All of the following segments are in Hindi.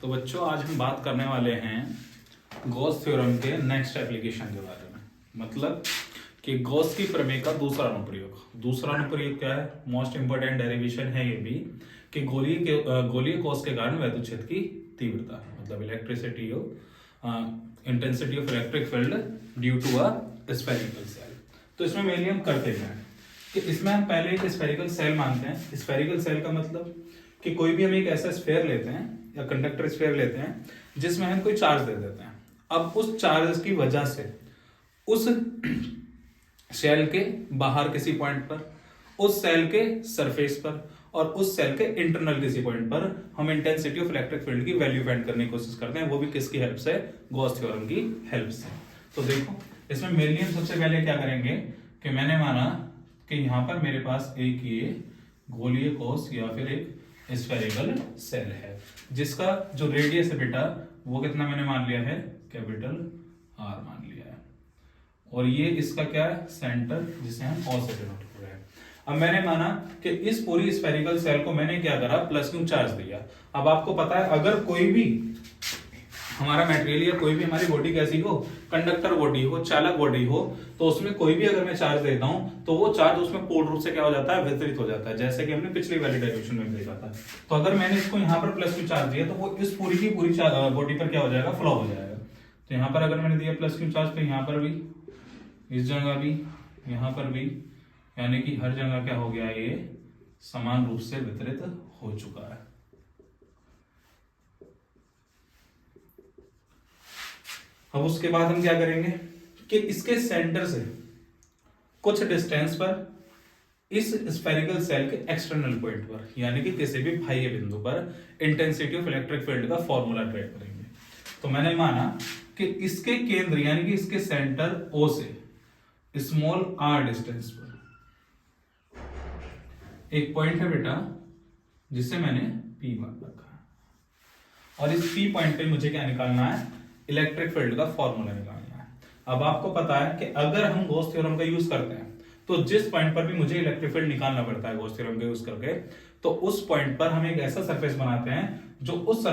तो बच्चों आज हम बात करने वाले हैं गॉस थ्योरम के नेक्स्ट एप्लीकेशन के बारे में। मतलब कि गॉस की प्रमेय का दूसरा अनुप्रयोग। दूसरा अनुप्रयोग क्या है? मोस्ट इंपोर्टेंट डेरिवेशन है ये भी कि गोलीय कोष के कारण वैद्युत क्षेत्र की तीव्रता मतलब electricity intensity of electric field due to a spherical shell. तो इसमें मेनली हम करते क्या है कि इसमें हम पहले एक स्फेरिकल सेल मानते हैं। स्फेरिकल सेल का मतलब कि कोई भी हम एक ऐसा स्फेयर लेते हैं या कंडक्टर स्फेयर लेते हैं जिसमें हम कोई चार्ज दे देते हैं। अब उस चार्ज की वजह से उस सेल के बाहर किसी पॉइंट पर, उस सेल के सरफेस पर और उस सेल के इंटरनल किसी पॉइंट पर हम इंटेंसिटी ऑफ इलेक्ट्रिक फील्ड की वैल्यू फाइंड करने की कोशिश करते हैं, वो भी किसकी हेल्प से? गॉस थ्योरम की हेल्प से। तो देखो इसमें मेनली हम सबसे पहले क्या करेंगे कि मैंने माना कि यहां पर मेरे पास एक ये गोलीय कोष या फिर एक स्फेरिकल सेल है जिसका जो रेडियस है बेटा वो कितना मैंने मान लिया है? कैपिटल आर मान लिया है। और ये इसका क्या है? सेंटर, जिसे हम ओ से डिनोट कर रहे हैं। अब मैंने माना कि इस पूरी स्फेरिकल सेल को मैंने क्या करा? प्लस क्यू चार्ज दिया। अब आपको पता है अगर कोई भी हमारा मटेरियल या कोई भी हमारी बॉडी कैसी हो, कंडक्टर बॉडी हो, चालक बॉडी हो, तो उसमें कोई भी अगर मैं चार्ज देता हूं तो वो चार्ज उसमें पूर्ण रूप से क्या हो जाता है? वितरित हो जाता है, जैसे कि हमने पिछली वाली डेरिवेशन में देखा था। तो अगर मैंने इसको यहाँ पर प्लस क्यू चार्ज दिया तो वो इस पूरी की पूरी बॉडी पर क्या हो जाएगा? फ्लो हो जाएगा। तो यहाँ पर अगर मैंने दिया प्लस क्यू चार्ज तो यहाँ पर भी, इस जगह भी, यहाँ पर भी, यानी कि हर जगह क्या हो गया? ये समान रूप से वितरित हो चुका है। अब उसके बाद हम क्या करेंगे कि इसके सेंटर से कुछ डिस्टेंस पर इस स्फेरिकल सेल के एक्सटर्नल पॉइंट पर यानी कि किसी भी बाह्य बिंदु पर इंटेंसिटी ऑफ इलेक्ट्रिक फील्ड का फॉर्मूला ट्रेड करेंगे। तो मैंने माना कि इसके केंद्र यानी कि इसके सेंटर ओ से स्मॉल आर डिस्टेंस पर एक पॉइंट है बेटा जिसे मैंने पी मान रखा है और इस पी पॉइंट पे मुझे क्या निकालना है? इलेक्ट्रिक फील्ड का फॉर्मूला निकालना है। अब आपको पता है कि अगर हम गॉस थ्योरम का यूज करते हैं तो जिस पॉइंट पर भी मुझे इलेक्ट्रिक फील्ड निकालना पड़ता है गॉस थ्योरम का यूज करके, तो उस पॉइंट पर हम एक ऐसा सरफेस बनाते हैं जो उस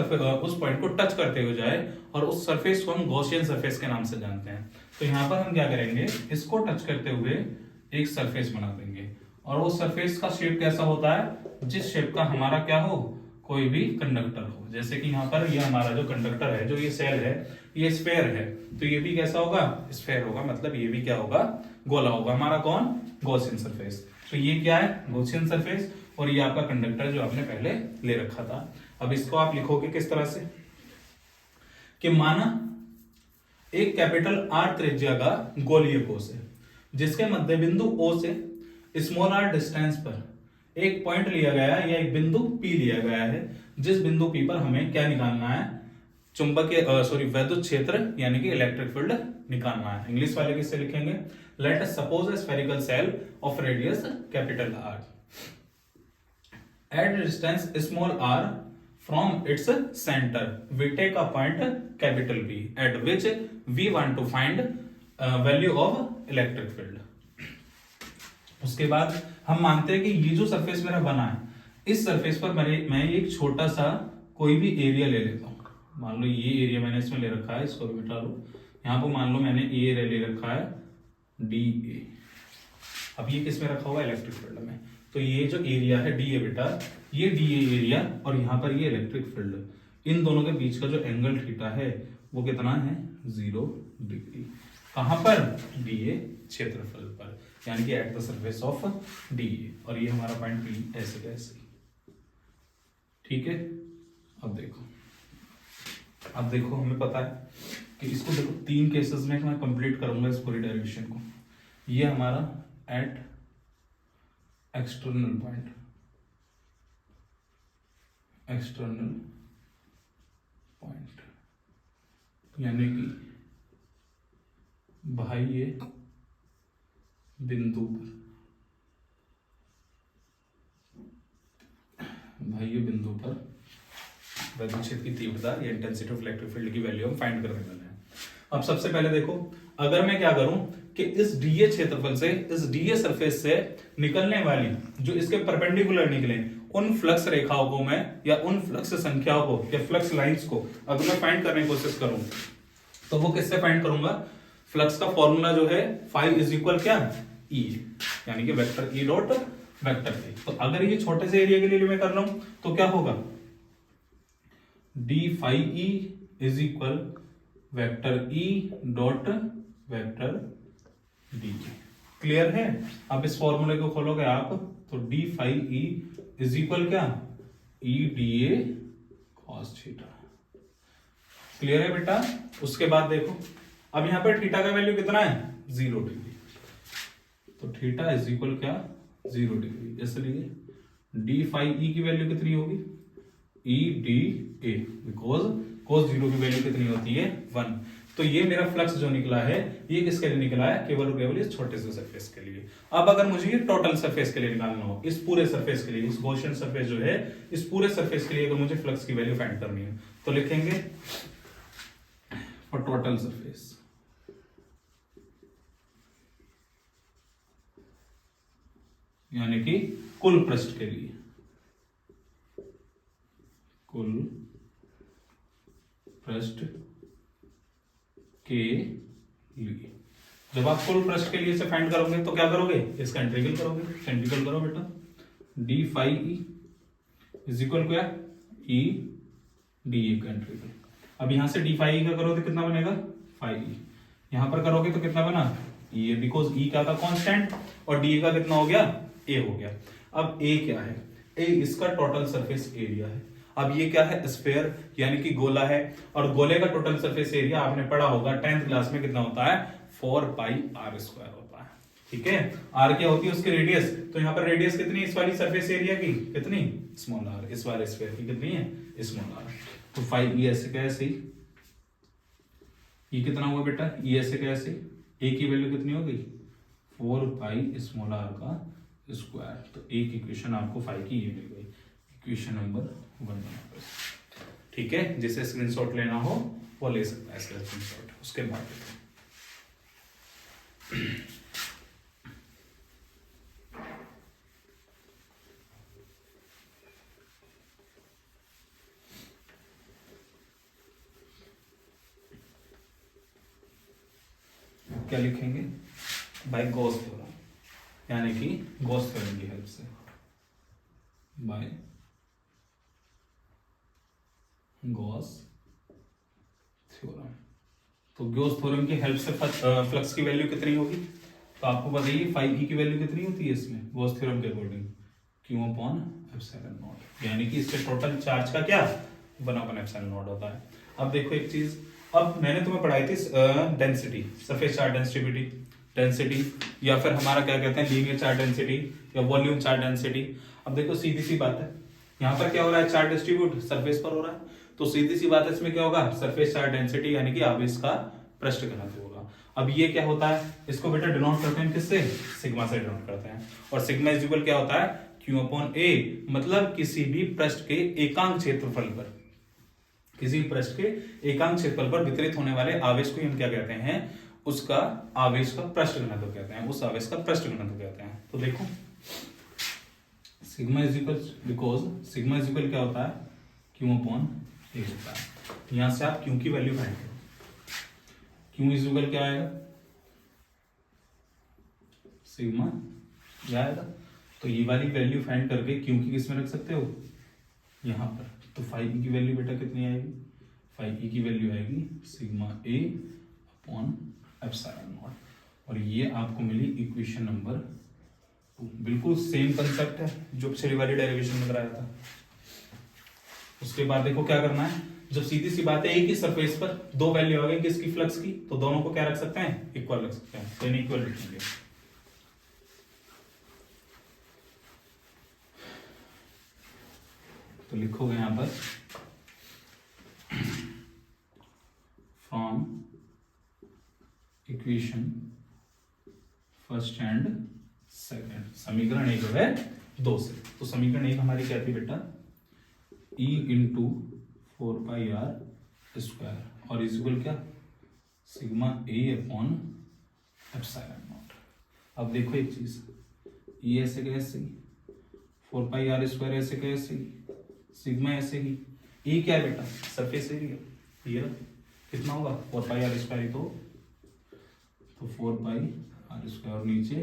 पॉइंट को टच करते हुए जाए और उस सरफेस को हम गॉसियन सरफेस के नाम से जानते हैं। तो यहां पर हम क्या करेंगे? इसको टच करते हुए एक सरफेस बना देंगे और वो सरफेस का शेप कैसा होता है? जिस शेप का हमारा क्या हो? कोई भी कंडक्टर हो। जैसे कि यहाँ पर ये हमारा जो कंडक्टर है, जो ये सेल है, ये स्फेयर है, तो ये भी कैसा होगा? स्फेयर होगा। मतलब ये भी क्या होगा? गोला होगा। हमारा कौन? Gaussian surface. तो ये क्या है? Gaussian surface. और ये आपका कंडक्टर जो आपने पहले ले रखा था। अब इसको आप लिखोगे किस तरह से कि माना एक कैपिटल आर त्रिज्या का गोलीय कोष है जिसके मध्य बिंदु ओ से स्मॉल आर डिस्टेंस पर एक पॉइंट लिया गया है या एक बिंदु P लिया गया है, जिस बिंदु P पर हमें क्या निकालना है? वैद्युत क्षेत्र यानी कि इलेक्ट्रिक फील्ड निकालना है। इंग्लिश वाले किससे लिखेंगे? Let us suppose a spherical cell of radius capital R at distance small r from its center we take a point capital B at which we want to find value of electric field। उसके बाद हम मानते हैं कि ये जो सरफेस मेरा बना है, इस सरफेस पर मैं एक छोटा सा कोई भी एरिया ले लेता हूँ। मान लो ये एरिया मैंने इसमें ले रखा है, इसको भी मिटा लो। यहाँ पर मान लो मैंने ये एरिया ले रखा है DA। अब ये किस में रखा हुआ? इलेक्ट्रिक फील्ड में। तो ये जो एरिया है DA बेटा, ये DA एरिया और यहाँ पर ये इलेक्ट्रिक फील्ड, इन दोनों के बीच का जो एंगल थीटा है वो कितना है? 0 डिग्री। कहां पर? DA क्षेत्रफल पर, यानी कि at the surface of DA। और ये हमारा पॉइंट P ऐसे कैसे। ठीक है। अब देखो हमें पता है कि इसको देखो 3 केसेस में मैं कंप्लीट करूंगा इस पूरी डेरिवेशन को। ये हमारा एट एक्सटर्नल पॉइंट, यानी कि बाह्य बिंदु पर वैद्युत क्षेत्र की तीव्रता या इंटेंसिटी ऑफ इलेक्ट्रिक फील्ड की वैल्यू हम फाइंड करने वाले हैं। अब सबसे पहले देखो, अगर मैं क्या करूं कि इस DA क्षेत्रफल से, इस DA सरफेस से निकलने वाली जो इसके परपेंडिकुलर निकले उन फ्लक्स रेखाओं को मैं या उन फ्लक्स संख्याओं को या फ्लक्स लाइंस को अगर मैं फाइंड करने की कोशिश करूं तो वो किससे फाइंड करूंगा? फ्लक्स का फॉर्मूला जो है फाई इज इक्वल क्या? ई, यानी कि vector E dot vector A. तो अगर ये छोटे से एरिया के लिए मैं कर रहा हूं तो क्या होगा? D phi E is equal vector E dot vector D. Clear है? अब इस फॉर्मूले को खोलोगे आप तो D phi E is equal क्या? E D A cos theta. Clear है बेटा? उसके बाद देखो अब यहां पर थीटा का वैल्यू कितना है? 0 डिग्री। तो थीटा इज इक्वल क्या? 0 डिग्री। इसलिए डी फाई ई की वैल्यू कितनी होगी? ई डी ए, बिकॉज cos 0 की वैल्यू कितनी होती है? 1। तो ये मेरा फ्लक्स जो निकला है ये किसके लिए निकला है? केवल और केवल इस छोटे से सरफेस के लिए। अब अगर मुझे ये टोटल सरफेस के लिए निकालना हो, इस पूरे सरफेस के लिए, इस गॉसियन सरफेस जो है इस पूरे सरफेस के लिए अगर मुझे फ्लक्स की वैल्यू फाइंड करनी है तो लिखेंगे फॉर टोटल सरफेस यानी कि कुल पृष्ठ के लिए, कुल पृष्ठ के लिए। जब आप कुल पृष्ठ के लिए से फाइंड करोगे तो क्या करोगे? इसका इंटीग्रल करोगे। इंटीग्रल करो बेटा, D phi E is equal क्या? ई डी ए का इंटीग्रल। अब यहां से डी फाई ई का करोगे तो कितना बनेगा? Phi E. यहां पर करोगे तो कितना बना? ई ए, बिकॉज ई क्या था? कांस्टेंट, और डी ए का कितना हो गया? ए हो गया। अब ए क्या है? ए इसका टोटल सरफेस एरिया है। अब ये क्या है? स्फीयर यानी कि गोला है, और गोले का टोटल सरफेस एरिया आपने पढ़ा होगा 10th क्लास में, कितना होता है? 4 पाई आर स्क्वायर होता है। ठीक है? आर क्या होती है? उसकी रेडियस। तो यहाँ पर रेडियस कितनी इस वाली सरफेस एरिया की? कितनी? Small R. इस वाले स्फीयर की कितनी है? Small R. तो 5 ई ऐसे कैसे ही, ये कितना हुआ बेटा? ई ऐसे कैसे, ए की वैल्यू कितनी हो गई? 4 पाई स्मॉल आर का स्क्वायर। तो एक इक्वेशन आपको 5 की ये मिल गई, इक्वेशन नंबर 1। ठीक है? जिसे स्क्रीनशॉट लेना हो वो ले सकता है इसका स्क्रीनशॉट। उसके बाद क्या लिखेंगे? बाय गॉस थ्योरम, यानी कि गॉस थ्योरम की हेल्प से, बाय गॉस थ्योरम। तो गॉस थ्योरम की हेल्प से फ्लक्स की वैल्यू कितनी होगी? तो आपको बताइए 5e की वैल्यू कितनी होती है इसमें गॉस थ्योरम के according? Q upon epsilon not, यानी कि इससे टोटल चार्ज का क्या? 1 अपॉन एप्सिलॉन नॉट होता है। अब देखो एक चीज, अब मैंने तुम्हें पढ़ाई थी डेंसिटी, सरफेस चार्ज डेंसिटी, या फिर हमारा क्या कहते हैं लीनियर चार्ज डेंसिटी या वॉल्यूम चार्ज डेंसिटी। अब देखो सीधी सी बात है, यहाँ पर क्या हो रहा है? चार्ज डिस्ट्रीब्यूट सरफेस पर हो रहा है, तो सीधी सी बात है इसमें क्या होगा? सरफेस चार्ज डेंसिटी यानी कि आवेश का पृष्ठ घनत्व होगा। अब ये क्या होता है? इसको बेटा डिनोट करते हैं किससे? सिग्मा से डिनोट करते हैं। और सिग्मा इज इक्वल क्या होता है? Q अपॉन A, मतलब किसी भी पृष्ठ के एकांक क्षेत्रफल पर, किसी पृष्ठ के एकांक क्षेत्रफल पर वितरित होने वाले आवेश को हम क्या कहते हैं? उसका आवेश का पृष्ठ घनत्व कहते हैं, उस आवेश का पृष्ठ घनत्व कहते हैं। तो देखो sigma is equal, because sigma is equal क्या होता है? Q अपॉन A होता है। यहां से आप Q की वैल्यू फाइंड करो। Q इज इक्वल क्या आएगा? सिग्मा आएगा। तो ये वाली वैल्यू फाइंड करके Q की किस में रख सकते हो? यहां पर। तो 5e की वैल्यू बेटा कितनी आएगी? 5e की वैल्यू आएगी sigma A upon epsilon naught, और ये आपको मिली इक्वेशन नंबर 2। बिल्कुल सेम कंसेप्ट है जो पिछली वाली डेरिवेशन में कराया था। उसके बाद देखो क्या करना है, जब सीधी सी बात है एक ही सरफेस पर दो वैल्यू आ गई किसकी? फ्लक्स की, तो दोनों को क्या रख सकते हैं? इक्वल रख सकते हैं, तो इक्वल लिखेंगे। तो लिखोगे यहां पर from equation first and second, समीकरण 1 है 2 से। तो समीकरण 1 हमारी क्या थी बेटा? E into 4 pi R square, और इज इक्वल क्या? Sigma A upon epsilon naught. अब देखो एक चीज, ये ऐसे कैसे 4 पाई आर स्क्वायर ऐसे का ऐसे ही, सिग्मा ऐसे ही। ई क्या है बेटा? Surface area. ये कितना होगा? 4 पाई आर स्क्वायर ही तो 4 पाई आर स्क्वायर, और नीचे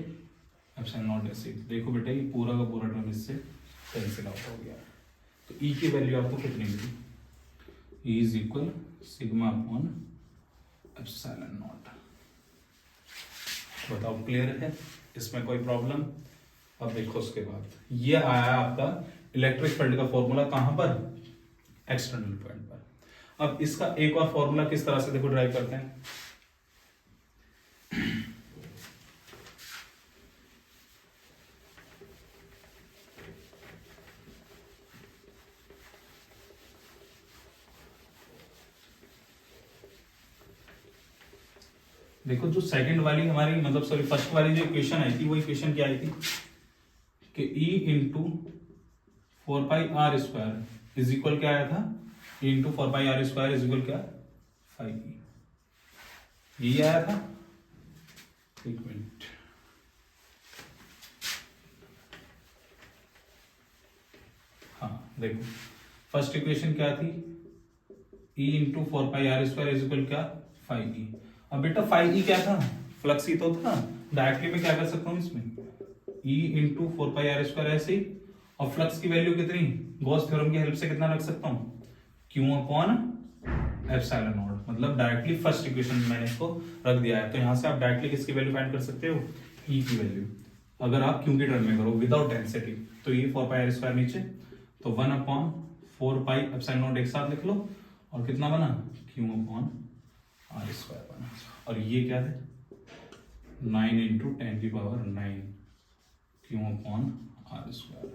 एप्सिलॉन नॉट ऐसे। देखो बेटा ये पूरा का पूरा टर्म इससे कैंसिल आउट हो गया। तो ई की वैल्यू आपको कितनी मिली? E is equal sigma upon epsilon nought. बताओ क्लियर है? इसमें कोई प्रॉब्लम? अब देखो उसके बाद ये आया आपका इलेक्ट्रिक फील्ड का फॉर्मूला कहां पर? एक्सटर्नल पॉइंट पर। अब इसका एक और फॉर्मूला किस तरह से देखो ड्राइव करते हैं। देखो जो सेकंड वाली हमारी मतलब सॉरी फर्स्ट वाली जो इक्वेशन आई थी वो इक्वेशन क्या आई थी कि E into 4 pi R square is equal क्या आया था? E into 4 pi R square is equal क्या? 5E। यही आया था। एक मिनट, हाँ देखो फर्स्ट इक्वेशन क्या थी? E into 4 pi R square is equal क्या? 5E। अब बेटा 5E क्या था? फ्लक्स ही तो था। डायरेक्टली मैं क्या कर सकता हूँ इसमें? E into 4 pi R square ऐसे ही, और फ्लक्स की वैल्यू कितनी? गॉस थ्योरम की हेल्प से कितना रख सकता हूँ? Q upon epsilon not. मतलब डायरेक्टली फर्स्ट इक्वेशन में मैंने इसको रख दिया है। तो यहां से आप डायरेक्टली किसकी वैल्यू फाइंड कर सकते हो? E की वैल्यू। अगर आप Q की टर्म में करो विदाउट डेंसिटी तो ये 4 पाई आर स्क्वायर नीचे, तो 1 अपॉन 4 पाई एप्सिलॉन नॉट एक साथ लिख लो, और कितना बना? Q अपॉन आर स्क्वायर बना। और ये क्या है? 9 इंटू 10 की power 9 Q upon R square.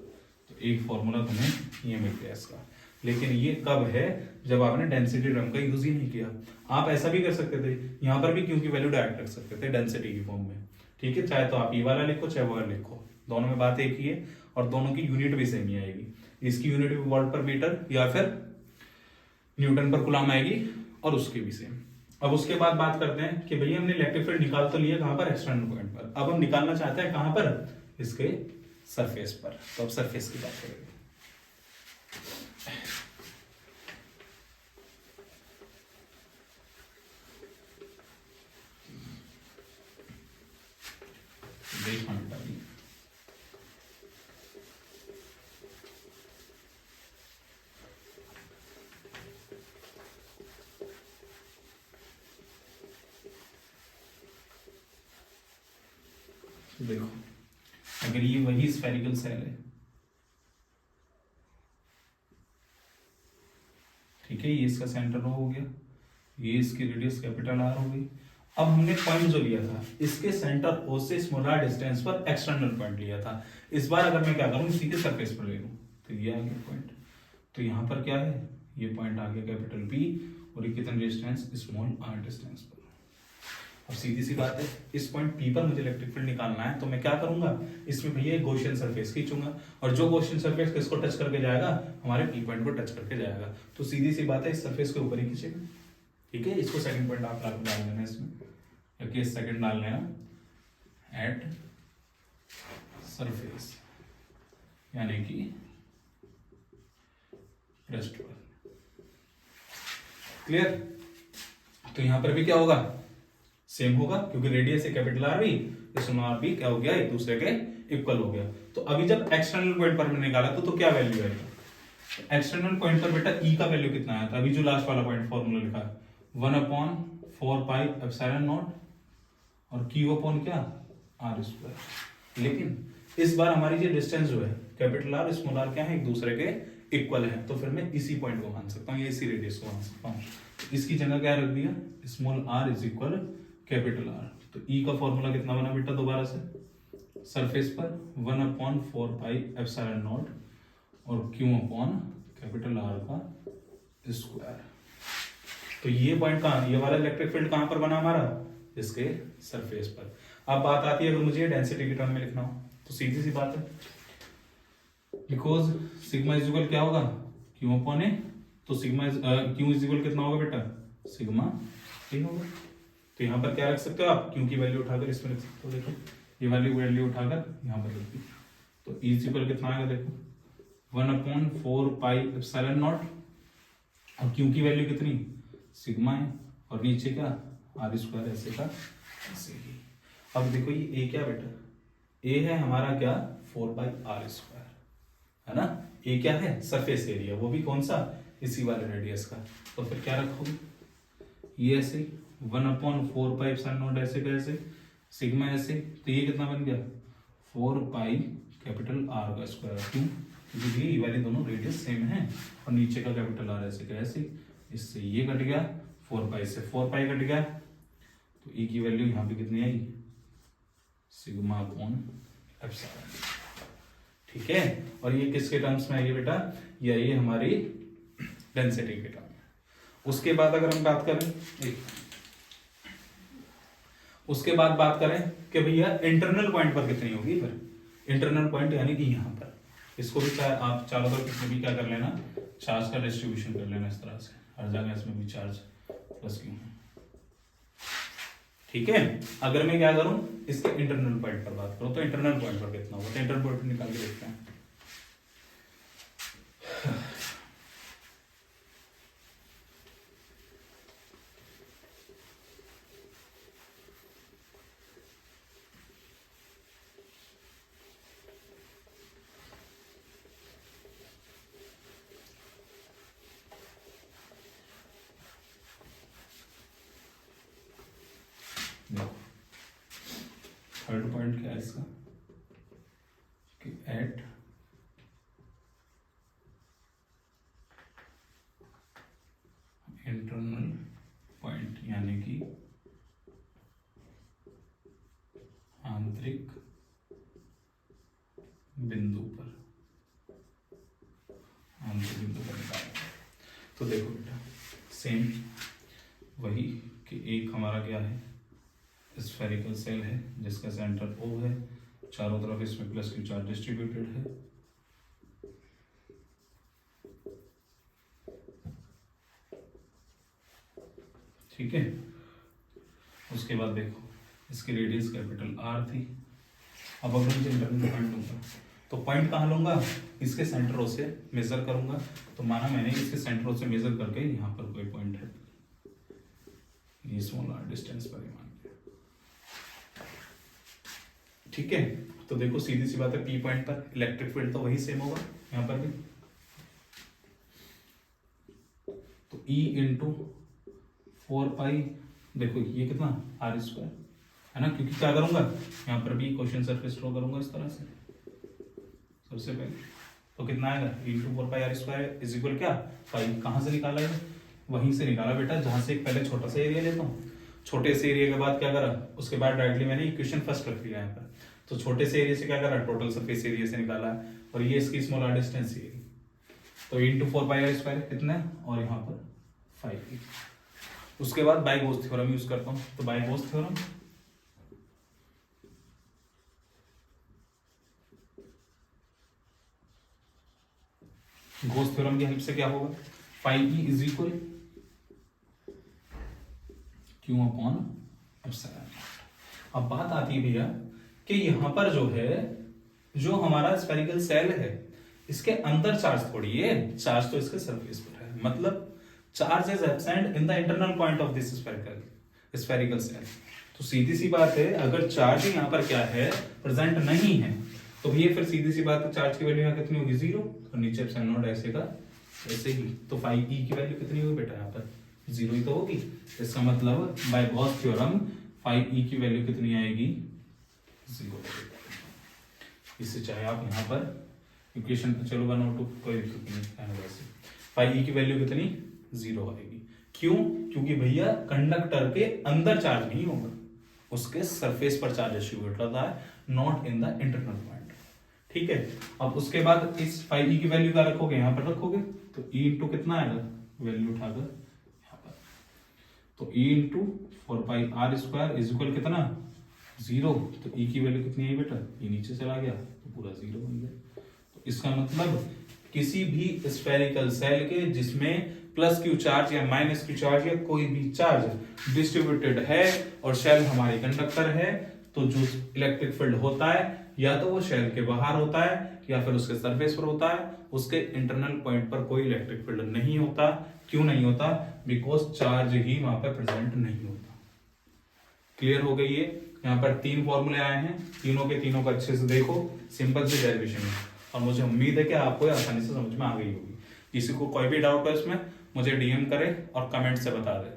तो एक फॉर्मूला तुम्हें ये मिल गया इसका। लेकिन ये कब है? जब आपने डेंसिटी टर्म का यूज ही नहीं किया। आप ऐसा भी कर सकते थे, यहाँ पर भी Q की वैल्यू डायरेक्ट रख सकते थे डेंसिटी की फॉर्म में। ठीक है, चाहे तो आप ये वाला लिखो चाहे वो वाला लिखो, दोनों में बात एक ही है और दोनों की यूनिट भी सेम ही आएगी। इसकी यूनिट भी वॉट पर मीटर या फिर न्यूटन पर कूलम आएगी, और उसकी भी सेम। अब उसके बाद बात करते हैं कि भैया हमने इलेक्ट्रिक फील्ड निकाल तो लिया कहां पर? एक्सटर्नल पॉइंट पर। अब हम निकालना चाहते हैं कहां पर? इसके सरफेस पर। तो अब सरफेस की बात करेंगे। देखो बेटा देखो, अगर ये वही स्फेरिकल सेल है, ठीक है, ये इसका सेंटर हो गया, ये इसकी रेडियस कैपिटल आर हो गई। अब हमने पॉइंट जो लिया था इसके सेंटर ओ से स्मॉलर डिस्टेंस पर एक्सटर्नल पॉइंट लिया था। इस बार अगर मैं क्या करूं, इसी के सरफेस पर ले लूं, तो ये आ गया पॉइंट। तो यहां पर क्या है? ये पॉइंट आ गया कैपिटल पी, और ये कितना डिस्टेंस? स्मॉल आर डिस्टेंस पर। अब सीधी सी बात है, इस पॉइंट पी पर मुझे इलेक्ट्रिक फील्ड निकालना है, तो मैं क्या करूंगा? इसमें भैया एक गॉसियन सरफेस खींचूंगा, और जो गॉसियन सरफेस किसको टच करके जाएगा? हमारे पी पॉइंट को टच करके जाएगा। तो सीधी सी बात है, इस सरफेस के ऊपर ही खींचेगा। ठीक है, इसको सेकंड पॉइंट आप डाल देना इसमें, या सेकंड डाल लेना एट सरफेस, यानी कि रेस्ट पर। क्लियर? तो यहां पर भी क्या होगा? सेम होगा, क्योंकि रेडियस है कैपिटल आर भी, स्मॉल आर भी क्या हो गया? एक दूसरे के इक्वल हो गया। तो अभी जब एक्सटर्नल पॉइंट पर मैंने निकाला तो क्या वैल्यू आएगा? एक्सटर्नल पॉइंट पर बेटा ई का वैल्यू कितना आया था? अभी जो लास्ट वाला पॉइंट फॉर्मूला लिखा है 1 अपॉन 4 पाई एप्सिलॉन नॉट, और Q अपॉन क्या? R square. लेकिन इस बार हमारी जो डिस्टेंस जो है कैपिटल आर स्मॉल आर क्या है? एक दूसरे के इक्वल है, तो फिर मैं इसी पॉइंट को मान सकता हूँ, ये इसी रेडियस को मान सकता हूँ। इसकी जगह क्या रख दिया? Small R is equal capital R. तो E का फॉर्मूला कितना बना बेटा? दोबारा से सरफेस पर 1 अपॉन 4 पाई एप्सिलॉन नॉट, और Q अपॉन कैपिटल आर का स्क्वायर। तो ये पॉइंट कहां? ये वाला इलेक्ट्रिक फील्ड कहां पर बना हमारा? इसके सरफेस पर। अब बात आती है अगर मुझे डेंसिटी की टर्म में लिखना हो, तो सीधी सी बात है, बिकॉज सिग्मा इज इक्वल क्या होगा? Q अपॉन ए। तो सिग्मा Q इज इक्वल कितना होगा बेटा? सिग्मा ए होगा। तो यहाँ पर क्या रख सकते हो आप? Q की वैल्यू उठाकर इसमें रख सकते हो। देखो ये वाली वैल्यू उठाकर यहाँ पर रख दी, तो ई इक्वल कितना आएगा देखो 1/4πε0, और क्यू की वैल्यू कितनी सिग्मा है, और नीचे क्या आर स्क्वायर ऐसे का ऐसे ही। अब देखो ये ए क्या बेटा, ए है हमारा क्या 4πr², है ना। ए क्या है सरफेस एरिया, वो भी कौन सा इसी वाले रेडियस का। तो फिर क्या रखोगे ये ऐसे 1/4πε0 ऐसे कैसे सिग्मा ऐसे, तो ये कितना बन गया 4πR²। क्यों, क्योंकि ये वाली दोनों रेडियस सेम है, और नीचे का कैपिटल आर ऐसे कैसे, इससे ये कट गया 4π से 4π कट गया, तो ई की वैल्यू यहाँ पे कितनी आई σ/ε। ठीक है, और ये किसके टर्म्स में आई बेटा, ये हमारी डेंसिटी के टर्म में। उसके बाद अगर हम बात करें उसके बाद बात करें कि भैया इंटरनल पॉइंट पर कितनी होगी, फिर इंटरनल पॉइंट यानी कि यहाँ पर, इसको भी चाहे आप चारों तरफ इसमें भी क्या कर लेना, चार्ज का डिस्ट्रीब्यूशन कर लेना इस तरह से, हर जगह इसमें भी चार्ज प्लस क्यू है। ठीक है, अगर मैं क्या करूं इसके इंटरनल पॉइंट पर बात करूं तो इंटरनल पॉइंट पर कितना होगा, तो इंटरनल पॉइंट निकाल के देखते हैं। थर्ड पॉइंट क्या है इसका कि एट इंटरनल पॉइंट यानी कि आंतरिक बिंदु पर, आंतरिक बिंदु पर निकालना। तो देखो बेटा सेम वही कि एक हमारा क्या है स्फेरिकल सेल है जिसका सेंटर O है, चारों तरफ इसमें प्लस क्यू चार्ज डिस्ट्रीब्यूटेड है। ठीक है, उसके बाद देखो इसकी रेडियस कैपिटल R थी। अब अगर मुझे इंटरनल पॉइंट लूंगा तो पॉइंट कहाँ लूंगा, इसके सेंटर O से मेजर करूंगा। तो माना मैंने इसके सेंटर O से मेजर करके यहाँ पर कोई पॉइंट है, ये स्मॉल r डिस्टेंस पर ही मान लिया। ठीक है, तो देखो सीधी सी बात है, P पॉइंट पर इलेक्ट्रिक फील्ड तो वही सेम होगा यहाँ पर भी, तो E इंटू 4π, देखो ये कितना R² है ना, क्योंकि क्या करूंगा यहाँ पर भी क्वेश्चन सरफेस ड्रॉ करूंगा इस तरह से सबसे पहले। तो कितना आएगा इंटू 4πr² इज इक्वल क्या पाई, कहाँ से निकाला है, वहीं से निकाला बेटा जहां से पहले छोटा सा एरिया लेता हूँ, छोटे से एरिया के बाद क्या करा, उसके बाद डायरेक्टली मैंने इक्वेशन फर्स्ट रख लिया यहाँ पर। तो छोटे से एरिया से क्या करा, टोटल सरफेस एरिया से निकाला, और ये इसकी स्मॉल r डिस्टेंस है, तो इंटू 4πr² कितना है, और यहाँ पर 5। उसके बाद बाय-गोस थ्योरम यूज करता हूँ। तो बाय-गोस थ्योरम गोस थ्योरम की हेल्प से क्या होगा, फाई इज इक्वल Q/ε। अब बात आती है भैया कि यहां पर जो है, जो हमारा स्फेरिकल सेल है इसके अंदर चार्ज थोड़ी है, चार्ज तो इसके सरफेस पर है, मतलब charge is absent in the internal point of this spherical shell. तो सीधी सी बात है, अगर चार्ज यहाँ पर क्या है प्रेजेंट नहीं है, तो भैया फिर सीधी सी बात है चार्ज की वैल्यू यहाँ कितनी होगी 0, और नीचे एप्सिलॉन नॉट ऐसे का ऐसे ही। तो फाई ई की वैल्यू कितनी होगी बेटा, यहाँ पर 0 ही तो होगी। इसका मतलब by Gauss theorem phi E की वैल्यू कितनी आएगी 0। इससे चाहे आप यहाँ पर इक्वेशन चलो 1 और 2 कोई दिक्कत नहीं, वैसे फाई ई की वैल्यू कितनी 0 आएगी। क्यों, क्योंकि भैया कंडक्टर के अंदर चार्ज नहीं होगा, उसके सरफेस पर चार्ज डिस्ट्रीब्यूट होता है, not in the internal point. ठीक है, अब उसके बाद इस फाई ई की वैल्यू क्या रखोगे, यहाँ पर रखोगे, तो ई इंटू कितना आएगा, वैल्यू उठाकर यहाँ पर, तो E into 4πr² is equal कितना 0। तो ई की वैल्यू कितनी आई बेटा, ये नीचे चला गया तो पूरा 0 बन गया। तो इसका मतलब किसी भी स्फेरिकल सेल के जिसमें प्लस क्यू चार्ज या माइनस क्यू चार्ज या कोई भी चार्ज डिस्ट्रीब्यूटेड है और शेल हमारी कंडक्टर है, तो जो इलेक्ट्रिक फील्ड होता है या तो वो शेल के बाहर होता है या फिर उसके सरफेस पर होता है, उसके इंटरनल पॉइंट पर कोई इलेक्ट्रिक फील्ड नहीं होता। क्यों नहीं होता? बिकॉज चार्ज ही वहां पर प्रेजेंट नहीं होता। क्लियर हो गई है? यहाँ पर 3 फॉर्मूले आए हैं, तीनों के तीनों को अच्छे से देखो, सिंपल से डेरिवेशन है, और मुझे उम्मीद है कि आपको आसानी से समझ में आ गई होगी। किसी को कोई भी डाउट है इसमें मुझे डीएम करे और कमेंट से बता दे।